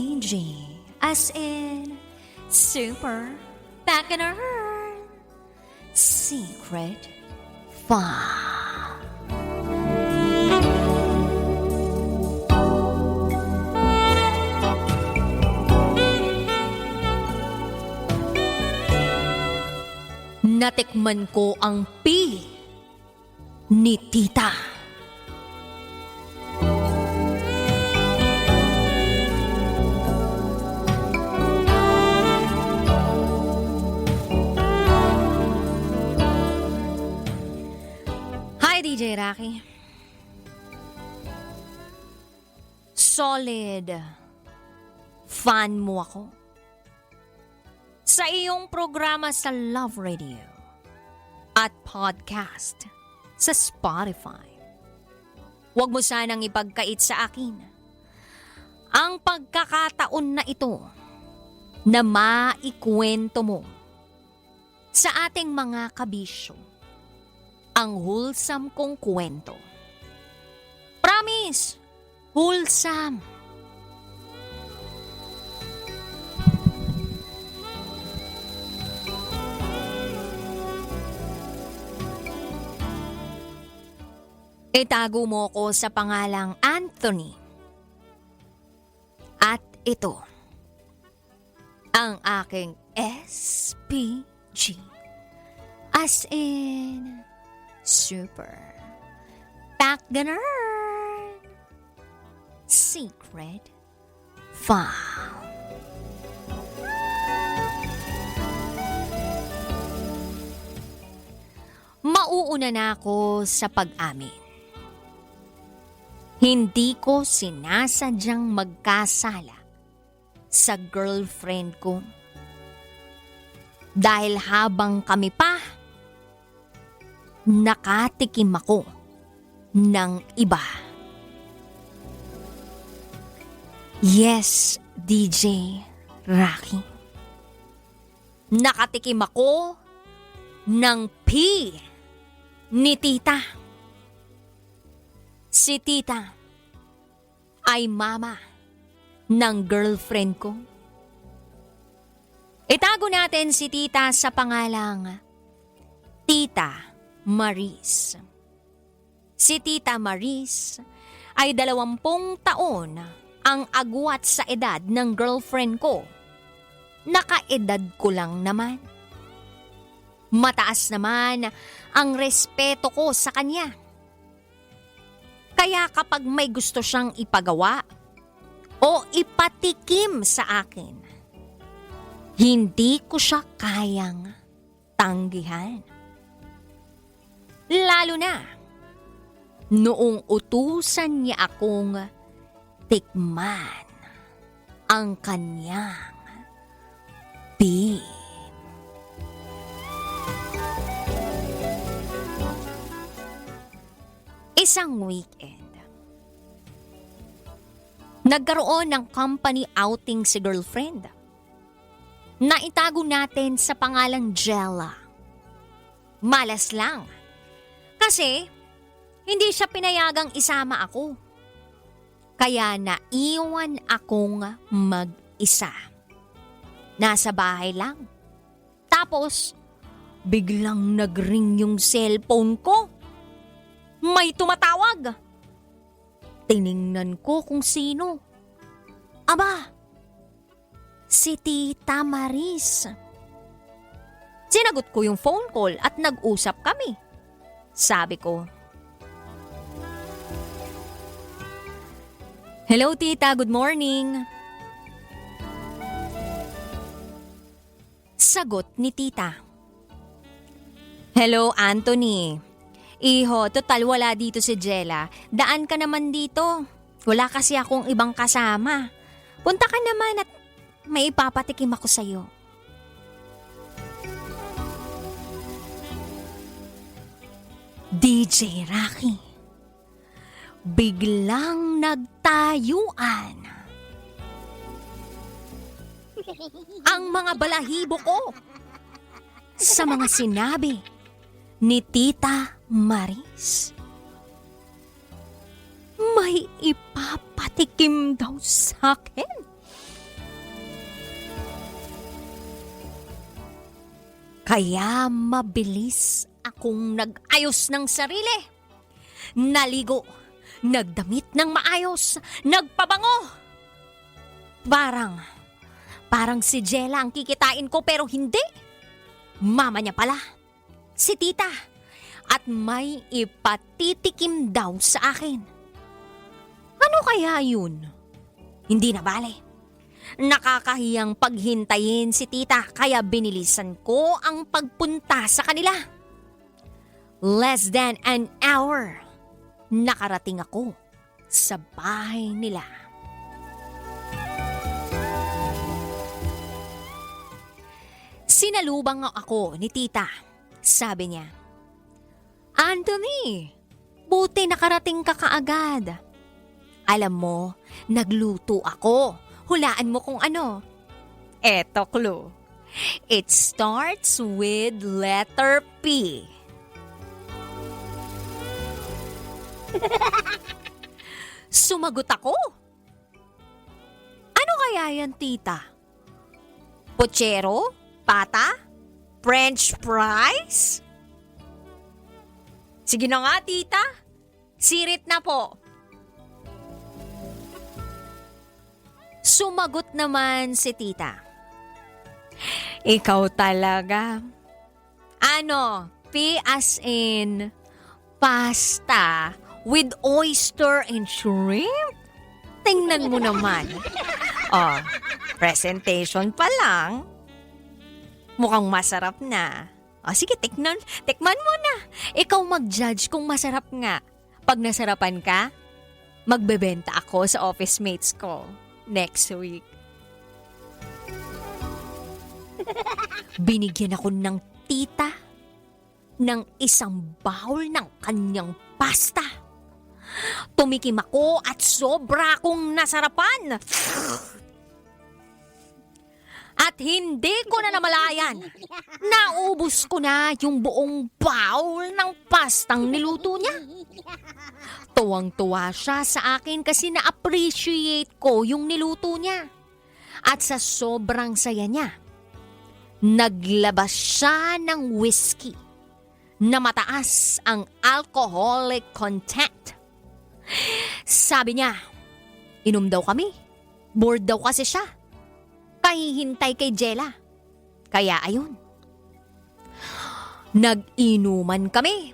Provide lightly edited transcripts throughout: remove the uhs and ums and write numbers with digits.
SPG, as in super back in her secret file. Natikman ko ang P ni Tita. Hi, DJ Rocky. Solid fan mo ako sa iyong programa sa Love Radio at podcast sa Spotify. Huwag mo sanang ipagkait sa akin ang pagkakataon na ito na maikwento mo sa ating mga kabisyo ang wholesome kong kwento. Promise, wholesome. Itago mo ko sa pangalang Anthony. At ito, ang aking SPG. As in, super backgammon secret file. Mauuna na ako sa pag-amin. Hindi ko sinasadyang magkasala sa girlfriend ko. Dahil habang kami pa, nakatikim ako ng iba. Yes, DJ Rocky. Nakatikim ako ng P ni Tita. Si Tita ay mama ng girlfriend ko. Itago natin si Tita sa pangalang Tita Maris. Si Tita Maris ay 20 taon ang agwat sa edad ng girlfriend ko. Nakaedad ko lang naman. Mataas naman ang respeto ko sa kanya. Kaya kapag may gusto siyang ipagawa o ipatikim sa akin, hindi ko siya kayang tanggihan. Lalo na noong utusan niya akong tikman ang kanyang beef. Isang weekend, nagkaroon ng company outing si girlfriend. Naitago natin sa pangalang Jella. Malas lang. Kasi, hindi siya pinayagang isama ako. Kaya naiwan akong mag-isa. Nasa bahay lang. Tapos, biglang nag-ring yung cellphone ko. May tumatawag. Tiningnan ko kung sino. Aba, si Tita Maris. Sinagot ko yung phone call at nag-usap kami. Sabi ko, "Hello Tita, good morning." Sagot ni Tita, "Hello Anthony. Iho, total wala dito si Jella. Daan ka naman dito. Wala kasi akong ibang kasama. Punta ka naman at may ipapatikim ako sa'yo." DJ Rocky, biglang nagtayuan ang mga balahibo ko sa mga sinabi ni Tita Maris. May ipapatikim daw sa akin. Kaya mabilis akong nag-ayos ng sarili. Naligo, nagdamit ng maayos, nagpabango. Parang si Jella ang kikitain ko pero hindi. Mama niya pala, si tita. At may ipatitikim daw sa akin. Ano kaya yun? Hindi na bale. Nakakahiyang paghintayin si tita kaya binilisan ko ang pagpunta sa kanila. Less than an hour, nakarating ako sa bahay nila. Sinalubang ako ni tita. Sabi niya, "Anthony, buti nakarating ka kaagad. Alam mo, nagluto ako. Hulaan mo kung ano." Eto clue. It starts with letter P. Sumagot ako. Ano kaya yan, tita? Pochero? Pata? French fries? Sige na nga, tita. Sirit na po. Sumagot naman si tita. Ikaw talaga. Ano? P as in pasta with oyster and shrimp? Tingnan mo naman. Oh, presentation pa lang. Mukhang masarap na. O sige, tikman mo na. Ikaw mag-judge kung masarap nga. Pag nasarapan ka, magbebenta ako sa office mates ko next week. Binigyan ako ng tita ng isang bowl ng kanyang pasta. Tumikim ako at sobra akong nasarapan. At hindi ko na namalayan. Naubos ko na yung buong bowl ng pastang niluto niya. Tuwang-tuwa siya sa akin kasi na-appreciate ko yung niluto niya. At sa sobrang saya niya, naglabas siya ng whiskey na mataas ang alcoholic content. Sabi niya, inom daw kami. Bored daw kasi siya. Kahihintay kay Jella. Kaya ayun. Nag-inuman kami.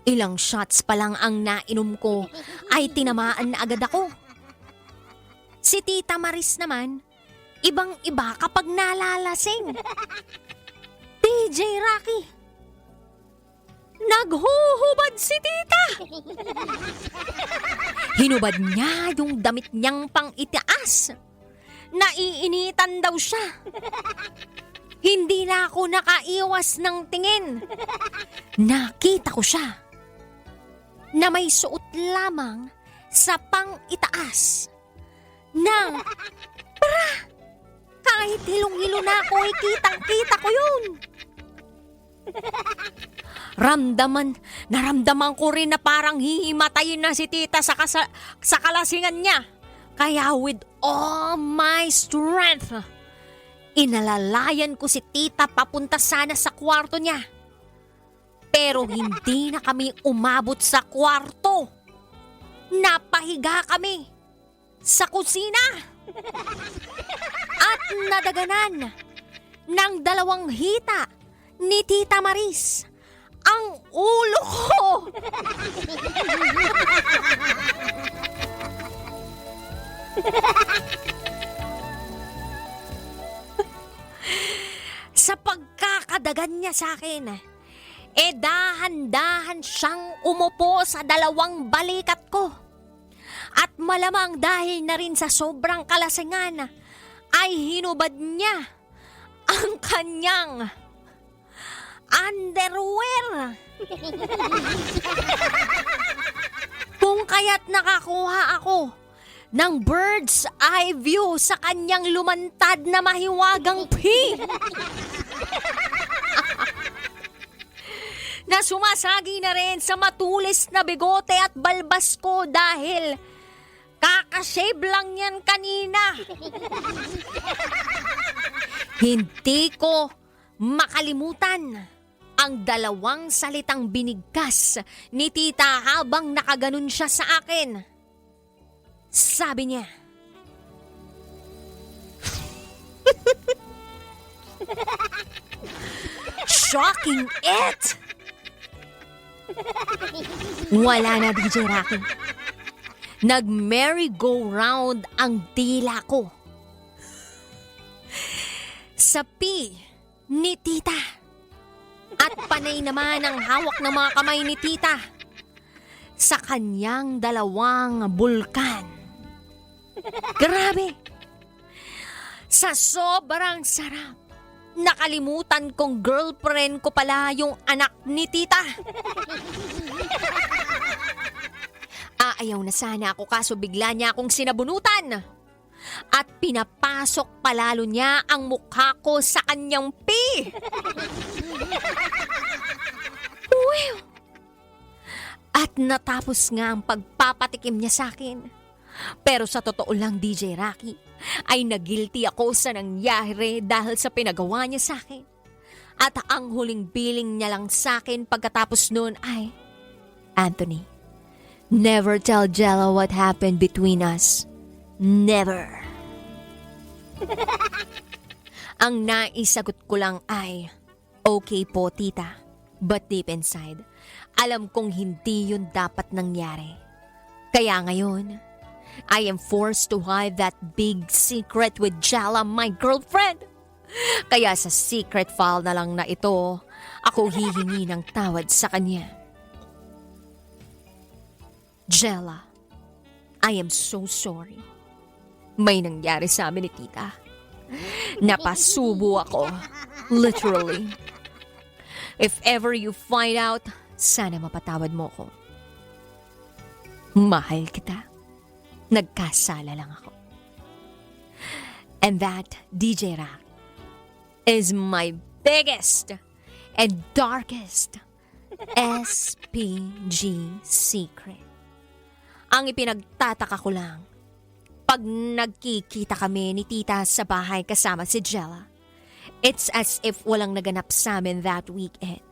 Ilang shots pa lang ang nainom ko ay tinamaan na agad ako. Si Tita Maris naman, ibang-iba kapag nalalasing. DJ Rocky, naghuhubad si Tita. Hinubad niya yung damit niyang pang-itaas. Naiinitan daw siya. Hindi na ako nakaiwas ng tingin. Nakita ko siya na may suot lamang sa pang-itaas ng bra. Kahit hilong-hilo na ako, kitang-kita ko yun. Naramdaman ko rin na parang hihimatayin na si tita sa kalasingan niya. Kaya with all my strength, inalalayan ko si tita papunta sana sa kwarto niya. Pero hindi na kami umabot sa kwarto. Napahiga kami sa kusina. At nadaganan ng 2 hita ni Tita Maris ang ulo ko. Sa pagkakadagan niya sa akin, dahan-dahan siyang umupo sa 2 balikat ko. At malamang dahil na rin sa sobrang kalasingan, ay hinubad niya ang kanyang underwear. Kung kaya't nakakuha ako ng bird's eye view sa kanyang lumantad na mahiwagang pee. Na sumasagi na rin sa matulis na bigote at balbas ko dahil kakashave lang yan kanina. Hindi ko makalimutan ang dalawang salitang binigkas ni tita habang nakaganon siya sa akin. Sabi niya, "Shocking it!" Wala na, DJ Rocky. Nag-merry-go-round ang dila ko. Sapi ni tita. At panay naman ang hawak ng mga kamay ni tita sa kanyang dalawang bulkan. Grabe! Sa sobrang sarap, nakalimutan kong girlfriend ko pala yung anak ni tita. Aayaw na sana ako kaso bigla niya akong sinabunutan. At pinapasok palalo niya ang mukha ko sa kanyang pi. Wow! At natapos nga ang pagpapatikim niya sa akin. Pero sa totoo lang, DJ Rocky, ay nagilty ako sa nangyari dahil sa pinagawa niya sa akin. At ang huling biling niya lang sa akin pagkatapos noon ay, "Anthony, never tell Jella what happened between us. Never." Ang naisagot ko lang ay, "Okay po, tita." But deep inside, alam kong hindi yun dapat nangyari. Kaya ngayon, I am forced to hide that big secret with Jella, my girlfriend. Kaya sa secret file na lang na ito, ako hihingi ng tawad sa kanya. Jella, I am so sorry. May nangyari sa amin ni tita. Napasubo ako. Literally. If ever you find out, sana mapatawad mo ko. Mahal kita. Nagkasala lang ako. And that, DJ Rock, is my biggest and darkest SPG secret. Ang ipinagtataka ko lang, pag nagkikita kami ni tita sa bahay kasama si Jella, it's as if walang naganap sa amin that weekend.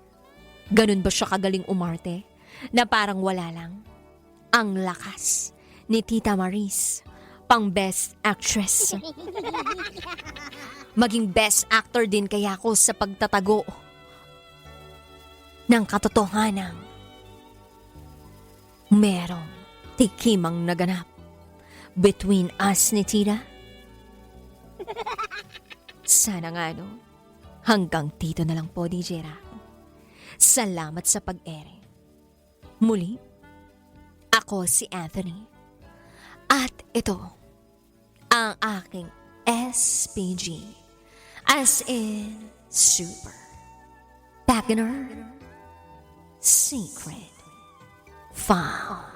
Ganun ba siya kagaling umarte na parang wala lang? Ang lakas ni Tita Maris, pang best actress. Maging best actor din kaya ako sa pagtatago ng katotohanan. Merong tikimang naganap between us ni Tita. Sana nga no, hanggang dito na lang po, DJ Rocky. Salamat sa pag-ere. Muli, ako si Anthony. At ito, ang aking SPG, as in Super Pagner Secret File.